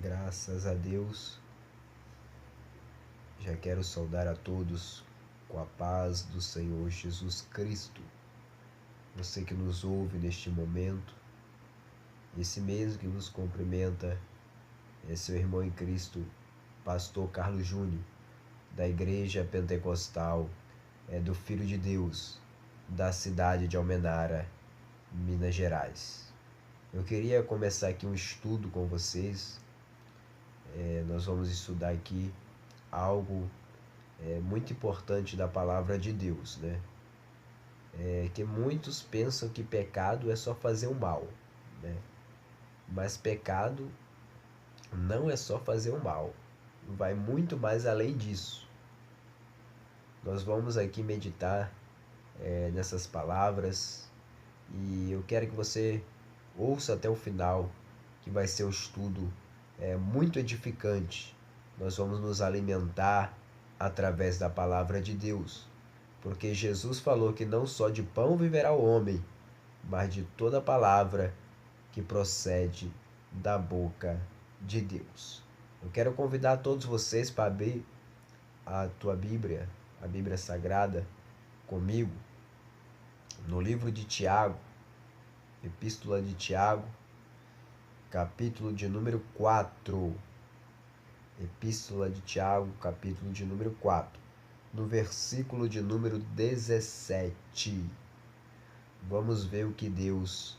Graças a Deus, já quero saudar a todos com a paz do Senhor Jesus Cristo. Você que nos ouve neste momento, esse mesmo que nos cumprimenta é seu irmão em Cristo, Pastor Carlos Júnior, da Igreja Pentecostal, do Filho de Deus, da cidade de Almenara, Minas Gerais. Eu queria começar aqui um estudo com vocês. Nós vamos estudar aqui algo muito importante da palavra de Deus, né? Que muitos pensam que pecado é só fazer o mal, né? Mas pecado não é só fazer o mal, vai muito mais além disso. Nós vamos aqui meditar nessas palavras e eu quero que você ouça até o final, que vai ser um estudo muito edificante. Nós vamos nos alimentar através da palavra de Deus, porque Jesus falou que não só de pão viverá o homem, mas de toda palavra que procede da boca de Deus. Eu quero convidar todos vocês para abrir a tua Bíblia, a Bíblia Sagrada, comigo, no livro de Tiago, Epístola de Tiago, capítulo de número 4. Epístola de Tiago, capítulo de número 4, no versículo de número 17. Vamos ver o que Deus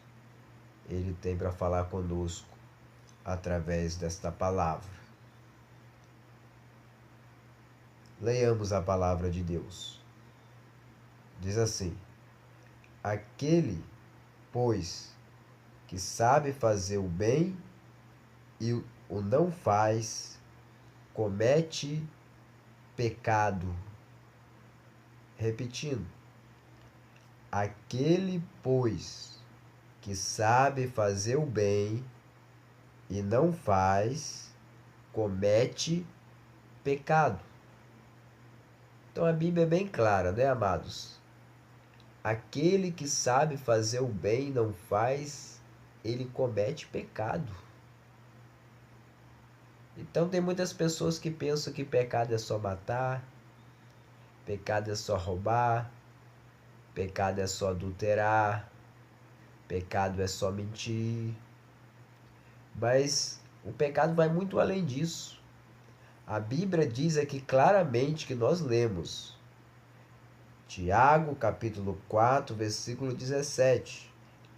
ele tem para falar conosco através desta palavra. Leiamos a palavra de Deus. Diz assim: aquele, pois, que sabe fazer o bem e o não faz, comete pecado. Repetindo: aquele, pois, que sabe fazer o bem e não faz, comete pecado. Então a Bíblia é bem clara, né, amados? Aquele que sabe fazer o bem e não faz, ele comete pecado. Então tem muitas pessoas que pensam que pecado é só matar, pecado é só roubar, pecado é só adulterar, pecado é só mentir. Mas o pecado vai muito além disso. A Bíblia diz aqui claramente que nós lemos. Tiago, capítulo 4, versículo 17.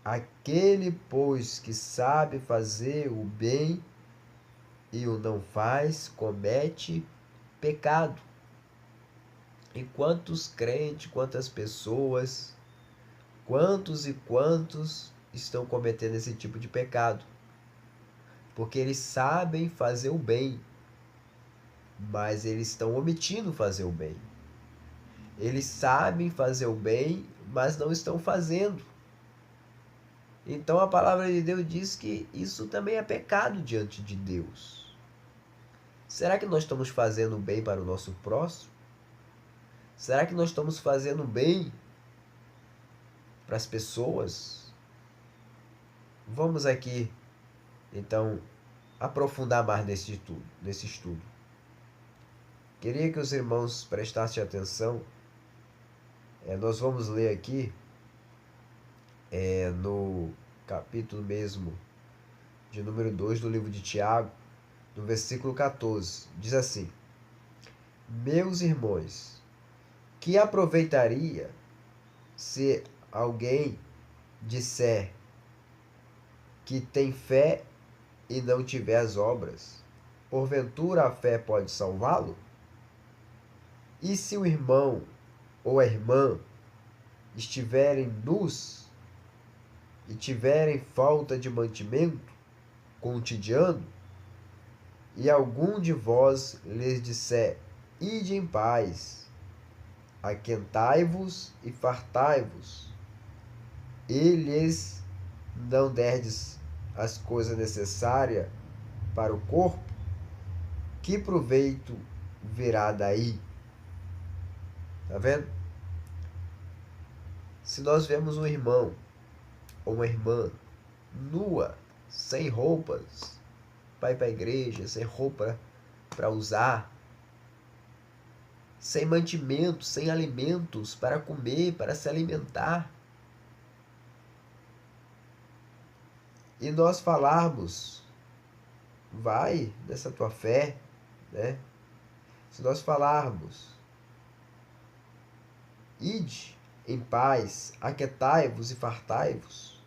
Aquele, pois, que sabe fazer o bem e o não faz, comete pecado. E quantos crentes, quantas pessoas, quantos e quantos estão cometendo esse tipo de pecado? Porque eles sabem fazer o bem, mas eles estão omitindo fazer o bem. Eles sabem fazer o bem, mas não estão fazendo. Então a palavra de Deus diz que isso também é pecado diante de Deus. Será que nós estamos fazendo bem para o nosso próximo? Será que nós estamos fazendo bem para as pessoas? Vamos aqui, então, aprofundar mais nesse estudo. Queria que os irmãos prestassem atenção. Nós vamos ler aqui no capítulo mesmo de número 2 do livro de Tiago, no versículo 14. Diz assim: meus irmãos, que aproveitaria se alguém disser que tem fé e não tiver as obras? Porventura a fé pode salvá-lo? E se o irmão ou a irmã estiverem nus e tiverem falta de mantimento cotidiano, e algum de vós lhes disser: ide em paz, aquentai-vos e fartai-vos, e lhes não derdes as coisas necessárias para o corpo, que proveito virá daí? Tá vendo? Se nós vemos um irmão ou uma irmã nua, sem roupas, para ir para a igreja, sem roupa para usar, sem mantimento, sem alimentos para comer, para se alimentar. E nós falarmos, vai nessa tua fé, né? Se nós falarmos, ide em paz, aquietai-vos e fartai-vos,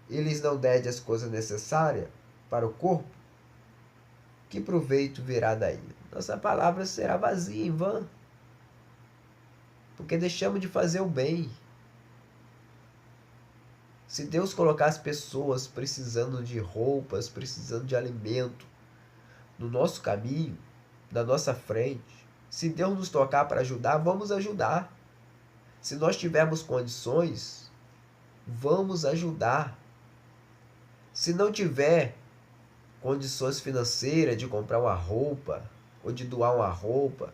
e lhes não dede as coisas necessárias para o corpo, que proveito virá daí? Nossa palavra será vazia, em vão, porque deixamos de fazer o bem. Se Deus colocar as pessoas precisando de roupas, precisando de alimento no nosso caminho, na nossa frente, se Deus nos tocar para ajudar, vamos ajudar. Se nós tivermos condições, vamos ajudar. Se não tiver condições financeiras de comprar uma roupa, ou de doar uma roupa,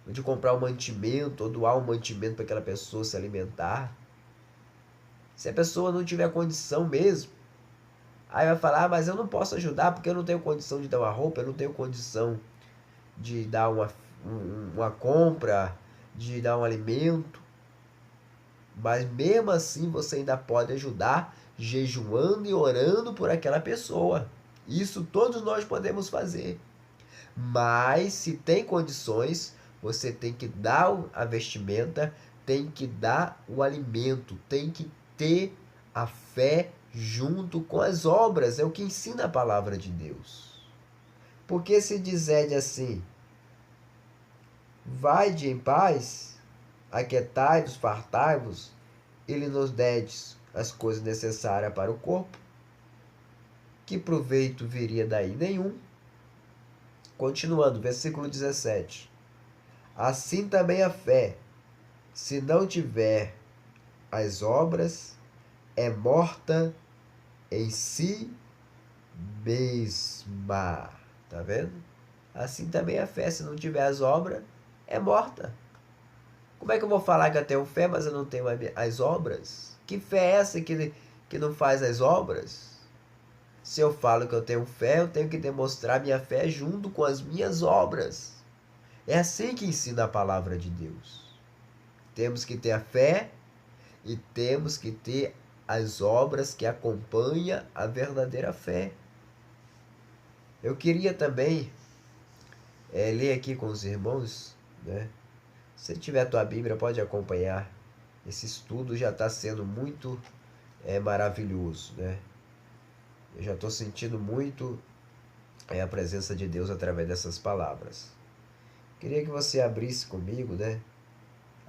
ou de comprar um mantimento, ou doar um mantimento para aquela pessoa se alimentar, se a pessoa não tiver condição mesmo, aí vai falar, mas eu não posso ajudar porque eu não tenho condição de dar uma roupa, eu não tenho condição de dar uma compra, de dar um alimento. Mas mesmo assim você ainda pode ajudar jejuando e orando por aquela pessoa. Isso todos nós podemos fazer. Mas se tem condições, você tem que dar a vestimenta, tem que dar o alimento, tem que ter a fé junto com as obras. É o que ensina a palavra de Deus. Porque se dizer assim, vai-de em paz, aquietai-vos, fartai-vos, ele nos dedes as coisas necessárias para o corpo, que proveito viria daí? Nenhum. Continuando, versículo 17. Assim também a fé, se não tiver as obras, é morta em si mesma. Tá vendo? Assim também a fé, se não tiver as obras, é morta. Como é que eu vou falar que eu tenho fé, mas eu não tenho as obras? Que fé é essa que não faz as obras? Se eu falo que eu tenho fé, eu tenho que demonstrar minha fé junto com as minhas obras. É assim que ensina a palavra de Deus. Temos que ter a fé e temos que ter as obras que acompanham a verdadeira fé. Eu queria também ler aqui com os irmãos, né? Se tiver a tua Bíblia, pode acompanhar. Esse estudo já está sendo muito maravilhoso, né? Eu já estou sentindo muito a presença de Deus através dessas palavras. Queria que você abrisse comigo, né,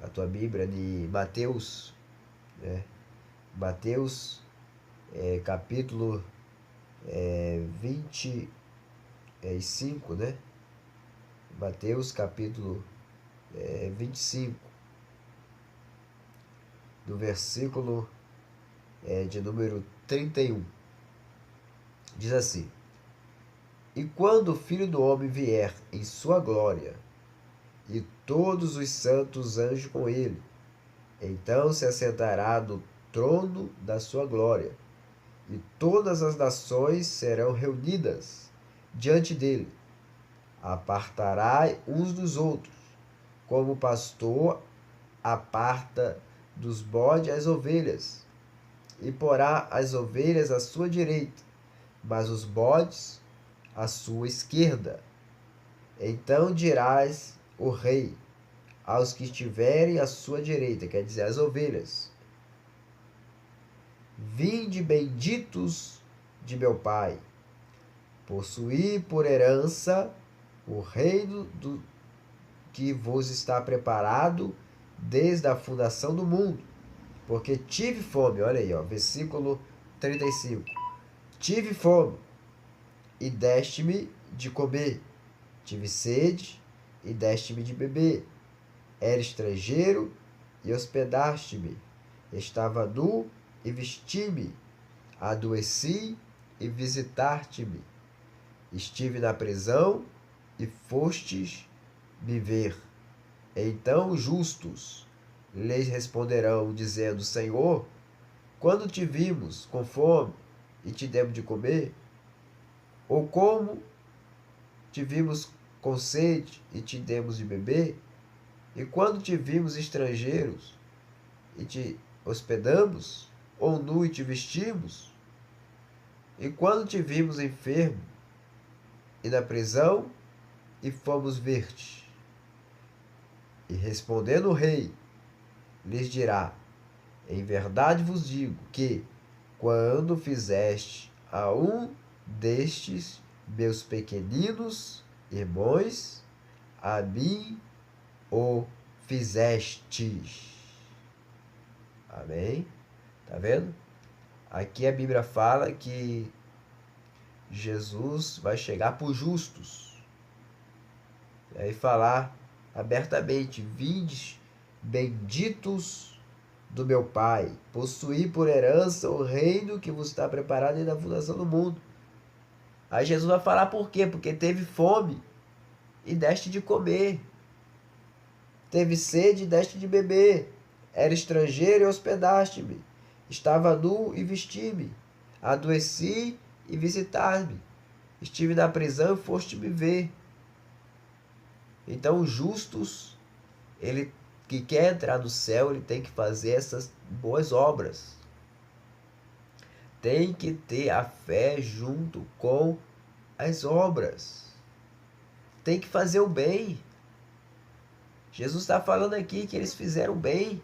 a tua Bíblia em Mateus, né? Mateus, capítulo 25, né? Mateus, capítulo 25, do versículo de número 31. Diz assim: E quando o Filho do Homem vier em sua glória, e todos os santos anjos com ele, então se assentará no trono da sua glória, e todas as nações serão reunidas diante dele. Apartará uns dos outros, como o pastor aparta dos bodes as ovelhas, e porá as ovelhas à sua direita, mas os bodes à sua esquerda. Então dirás o rei aos que estiverem à sua direita, quer dizer, as ovelhas: Vinde benditos de meu Pai, possuí por herança o reino que vos está preparado desde a fundação do mundo. Porque tive fome, olha aí, versículo 35. Tive fome, e deste-me de comer. Tive sede, e deste-me de beber. Era estrangeiro, e hospedaste-me. Estava nu, e vesti-me. Adoeci, e visitaste-me. Estive na prisão, e fostes me ver. Então os justos lhes responderão, dizendo: Senhor, quando te vimos com fome e te demos de comer? Ou como te vimos com sede e te demos de beber? E quando te vimos estrangeiros e te hospedamos? Ou nu e te vestimos? E quando te vimos enfermo e na prisão e fomos ver-te? E respondendo o rei, lhes dirá: em verdade vos digo que, quando fizeste a um destes meus pequeninos irmãos, a mim o fizestes. Amém? Tá vendo? Aqui a Bíblia fala que Jesus vai chegar para os justos. E aí falar abertamente: vindes, benditos do meu Pai, possuí por herança o reino que vos está preparado desde a fundação do mundo. Aí Jesus vai falar por quê? Porque teve fome e deste de comer. Teve sede e deste de beber. Era estrangeiro e hospedaste-me. Estava nu e vesti-me. Adoeci e visitar-me. Estive na prisão e foste me ver. Então os justos, ele que quer entrar no céu, ele tem que fazer essas boas obras. Tem que ter a fé junto com as obras. Tem que fazer o bem. Jesus está falando aqui que eles fizeram bem.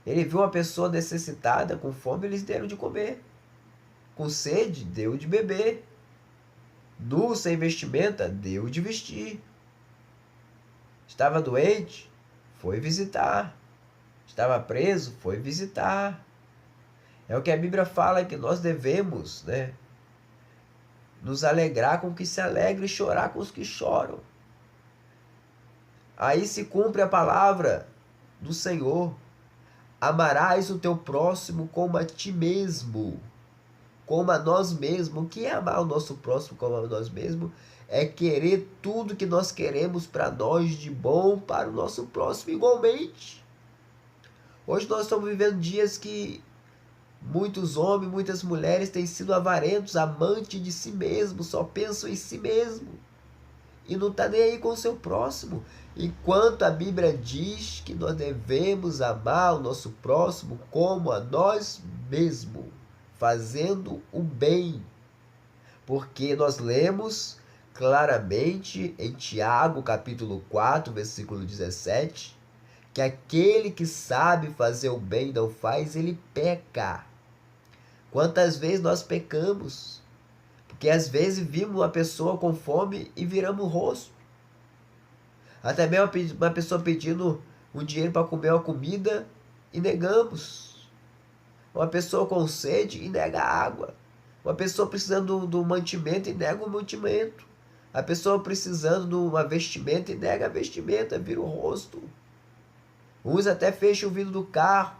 Ele viu uma pessoa necessitada, com fome, eles deram de comer. Com sede, deu de beber. Nu, sem vestimenta, deu de vestir. Estava doente, foi visitar. Estava preso, foi visitar. É o que a Bíblia fala, que nós devemos, né, nos alegrar com os que se alegram e chorar com os que choram. Aí se cumpre a palavra do Senhor: amarás o teu próximo como a ti mesmo, como a nós mesmos. O que é amar o nosso próximo como a nós mesmos? É querer tudo que nós queremos para nós de bom para o nosso próximo igualmente. Hoje nós estamos vivendo dias que muitos homens, muitas mulheres têm sido avarentos, amantes de si mesmos, só pensam em si mesmo e não está nem aí com o seu próximo. Enquanto a Bíblia diz que nós devemos amar o nosso próximo como a nós mesmos, fazendo o bem. Porque nós lemos claramente em Tiago, capítulo 4, versículo 17, que aquele que sabe fazer o bem e não faz, ele peca. Quantas vezes nós pecamos? Porque às vezes vimos uma pessoa com fome e viramos o rosto. Até mesmo uma pessoa pedindo um dinheiro para comer uma comida e negamos. Uma pessoa com sede e nega água. Uma pessoa precisando de um mantimento e nega o mantimento. A pessoa precisando de uma vestimenta e nega a vestimenta, vira o rosto. Uns até fecham o vidro do carro.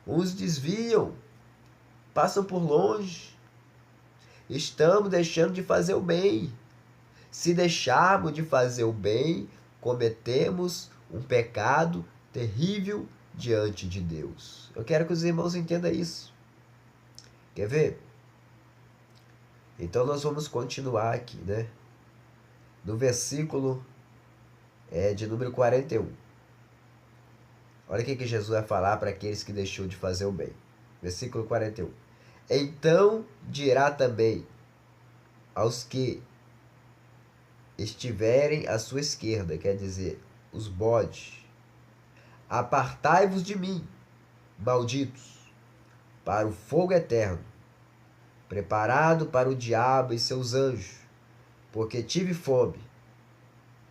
Uns desviam. Passam por longe. Estamos deixando de fazer o bem. Se deixarmos de fazer o bem, cometemos um pecado terrível diante de Deus. Eu quero que os irmãos entendam isso. Quer ver? Então nós vamos continuar aqui, né? No versículo de número 41. Olha o que Jesus vai falar para aqueles que deixou de fazer o bem. Versículo 41. Então dirá também aos que estiverem à sua esquerda, quer dizer, os bodes: apartai-vos de mim, malditos, para o fogo eterno, preparado para o diabo e seus anjos, porque tive fome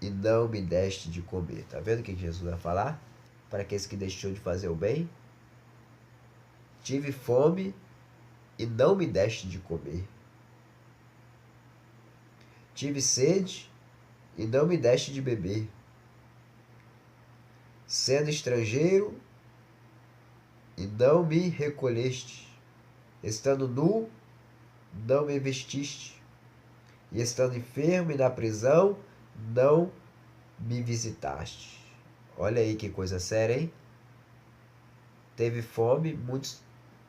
e não me deste de comer. Tá vendo o que Jesus vai falar para aqueles que deixou de fazer o bem? Tive fome e não me deste de comer. Tive sede e não me deste de beber. Sendo estrangeiro e não me recolheste. Estando nu, não me vestiste. E estando enfermo e na prisão, não me visitaste. Olha aí que coisa séria, hein? Teve fome, muitos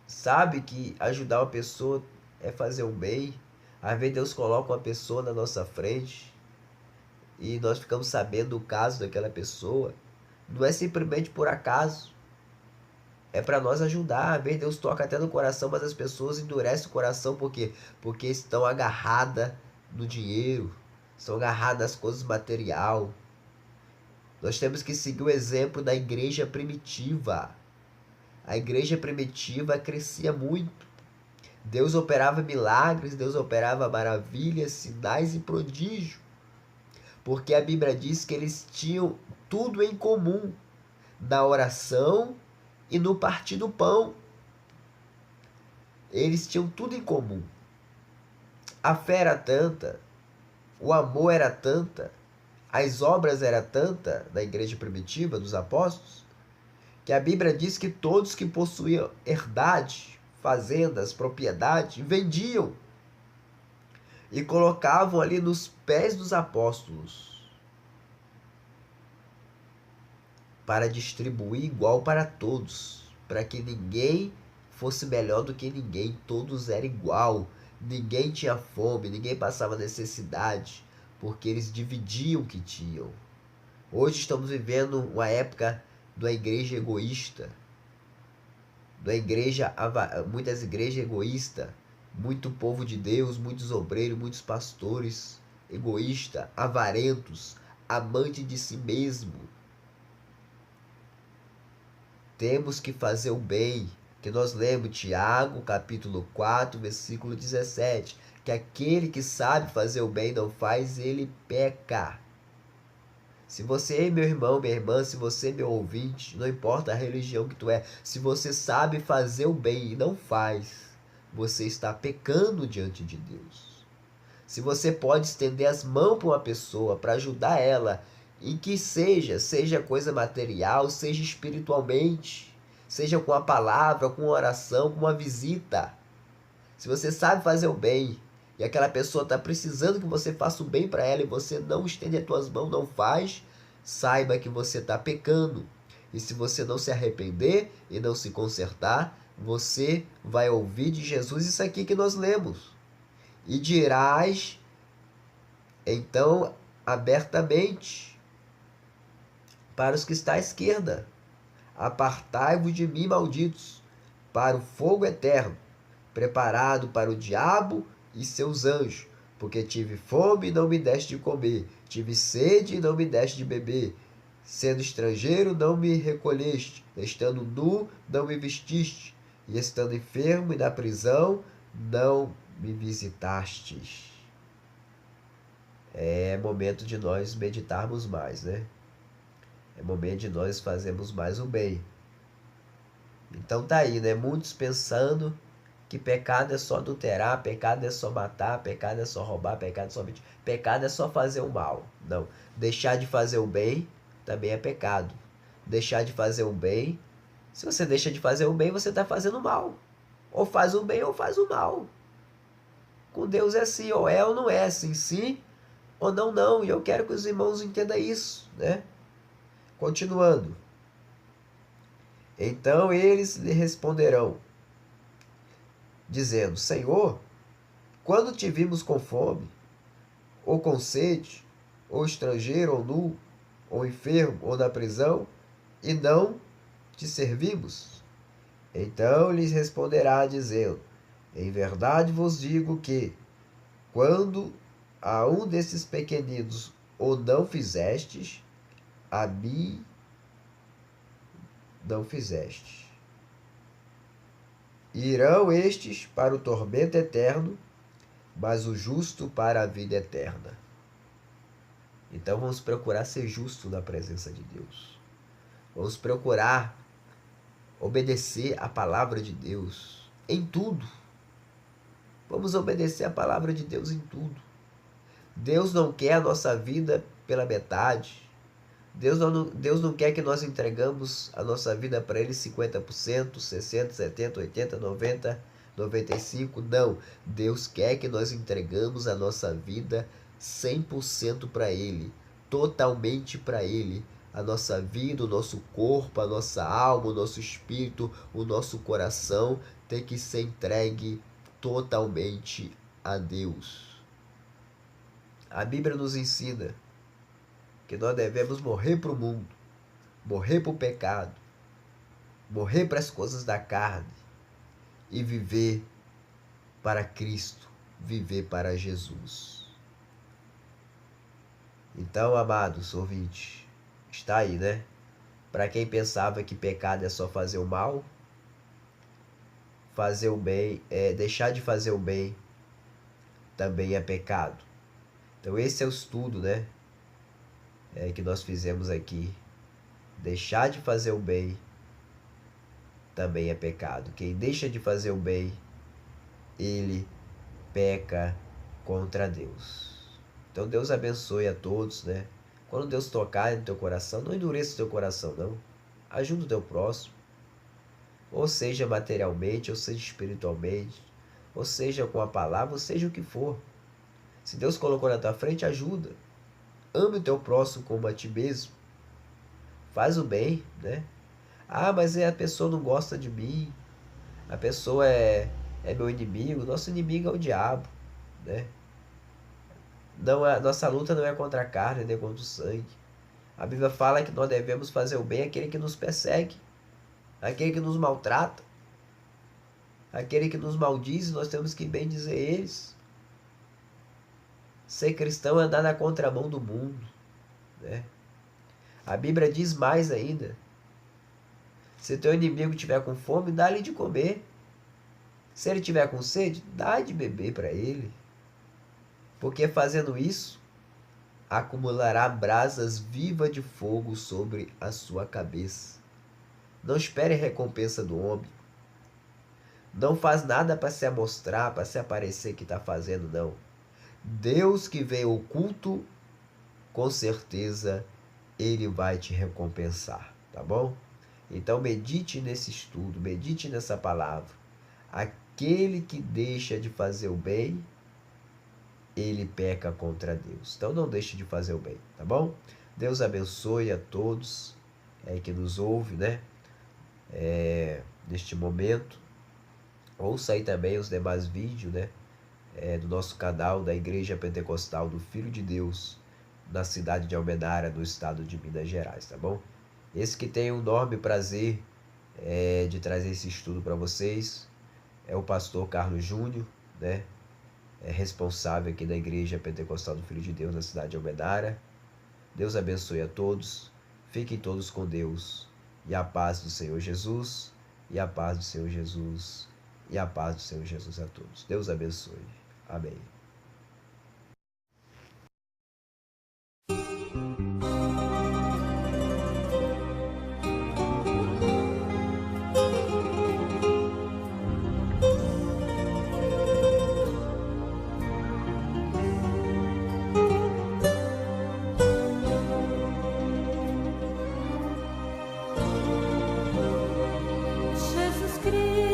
sabem que ajudar uma pessoa é fazer o bem. Às vezes Deus coloca uma pessoa na nossa frente e nós ficamos sabendo do caso daquela pessoa, não é simplesmente por acaso. É para nós ajudar. Às vezes Deus toca até no coração, mas as pessoas endurecem o coração porque estão agarradas no dinheiro, estão agarradas nas coisas material. Nós temos que seguir o exemplo da igreja primitiva. A igreja primitiva crescia muito. Deus operava milagres, Deus operava maravilhas, sinais e prodígios. Porque a Bíblia diz que eles tinham tudo em comum na oração e no partir do pão. Eles tinham tudo em comum. A fé era tanta, o amor era tanta, as obras eram tanta da igreja primitiva, dos apóstolos, que a Bíblia diz que todos que possuíam herdade, fazendas, propriedade, vendiam e colocavam ali nos pés dos apóstolos para distribuir igual para todos, para que ninguém fosse melhor do que ninguém, todos eram igual, ninguém tinha fome, ninguém passava necessidade, porque eles dividiam o que tinham. Hoje estamos vivendo uma época da igreja egoísta, muitas igrejas egoístas, muito povo de Deus, muitos obreiros, muitos pastores egoístas, avarentos, amantes de si mesmo. Temos que fazer o bem, que nós lemos Tiago, capítulo 4, versículo 17, que aquele que sabe fazer o bem não faz, ele peca. Se você, meu irmão, minha irmã, se você, meu ouvinte, não importa a religião que tu é, se você sabe fazer o bem e não faz, você está pecando diante de Deus. Se você pode estender as mãos para uma pessoa, para ajudar ela, em que seja coisa material, seja espiritualmente, seja com a palavra, com a oração, com uma visita. Se você sabe fazer o bem e aquela pessoa está precisando que você faça o bem para ela e você não estende as tuas mãos, não faz, saiba que você está pecando. E se você não se arrepender e não se consertar, você vai ouvir de Jesus isso aqui que nós lemos. E dirás, então, abertamente, para os que estão à esquerda: apartai-vos de mim, malditos, para o fogo eterno, preparado para o diabo e seus anjos. Porque tive fome e não me deste de comer, tive sede e não me deste de beber, sendo estrangeiro não me recolheste, estando nu não me vestiste, e estando enfermo e na prisão não me visitastes. É momento de nós meditarmos mais, né? É momento de nós fazermos mais o bem. Então tá aí, né? Muitos pensando que pecado é só adulterar, pecado é só matar, pecado é só roubar, pecado é só mentir, pecado é só fazer o mal. Não. Deixar de fazer o bem também é pecado. Deixar de fazer o bem, se você deixa de fazer o bem, você está fazendo o mal. Ou faz o bem ou faz o mal. Com Deus é assim, ou é ou não é, assim sim ou não, não. E eu quero que os irmãos entendam isso, né? Continuando. Então eles lhe responderão, dizendo: Senhor, quando te vimos com fome, ou com sede, ou estrangeiro, ou nu, ou enfermo, ou na prisão, e não te servimos? Então lhes responderá, dizendo: Em verdade vos digo que, quando a um desses pequeninos o não fizestes, a mim não fizestes. Irão estes para o tormento eterno, mas o justo para a vida eterna. Então vamos procurar ser justos na presença de Deus. Vamos procurar obedecer a palavra de Deus em tudo. Vamos obedecer a palavra de Deus em tudo. Deus não quer a nossa vida pela metade. Deus não quer que nós entregamos a nossa vida para Ele 50%, 60%, 70%, 80%, 90%, 95%. Não. Deus quer que nós entregamos a nossa vida 100% para Ele. Totalmente para Ele. A nossa vida, o nosso corpo, a nossa alma, o nosso espírito, o nosso coração tem que ser entregue totalmente a Deus. A Bíblia nos ensina que nós devemos morrer para o mundo, morrer para o pecado, morrer para as coisas da carne e viver para Cristo, viver para Jesus. Então, amados ouvintes, está aí, né? Para quem pensava que pecado é só fazer o mal, fazer o bem, deixar de fazer o bem também é pecado. Então esse é o estudo, né? Que nós fizemos aqui. Deixar de fazer o bem também é pecado. Quem deixa de fazer o bem, ele peca contra Deus. Então Deus abençoe a todos, né? Quando Deus tocar no teu coração, não endureça o teu coração, não. Ajuda o teu próximo. Ou seja materialmente, ou seja espiritualmente, ou seja com a palavra, ou seja o que for. Se Deus colocou na tua frente, ajuda. Ame o teu próximo como a ti mesmo. Faz o bem, né? Ah, mas a pessoa não gosta de mim. A pessoa é meu inimigo. Nosso inimigo é o diabo, né? Não, nossa luta não é contra a carne, nem contra o sangue. A Bíblia fala que nós devemos fazer o bem àquele que nos persegue, aquele que nos maltrata, aquele que nos maldiz, nós temos que bem dizer eles. Ser cristão é andar na contramão do mundo, né? A Bíblia diz mais ainda. Se teu inimigo estiver com fome, dá-lhe de comer. Se ele estiver com sede, dá de beber para ele. Porque fazendo isso, acumulará brasas vivas de fogo sobre a sua cabeça. Não espere recompensa do homem. Não faz nada para se amostrar, para se aparecer que está fazendo, não. Deus que veio oculto, com certeza Ele vai te recompensar, tá bom? Então medite nesse estudo, medite nessa palavra. Aquele que deixa de fazer o bem, ele peca contra Deus. Então não deixe de fazer o bem, tá bom? Deus abençoe a todos que nos ouve, né? Neste momento. Ouça aí também os demais vídeos, né? Do nosso canal da Igreja Pentecostal do Filho de Deus, na cidade de Almenara, no estado de Minas Gerais, tá bom? Esse que tem um enorme prazer de trazer esse estudo para vocês é o pastor Carlos Júnior, né? Responsável aqui da Igreja Pentecostal do Filho de Deus, na cidade de Almenara. Deus abençoe a todos, fiquem todos com Deus, e a paz do Senhor Jesus, e a paz do Senhor Jesus, e a paz do Senhor Jesus a todos. Deus abençoe. Amém. Jesus Cristo.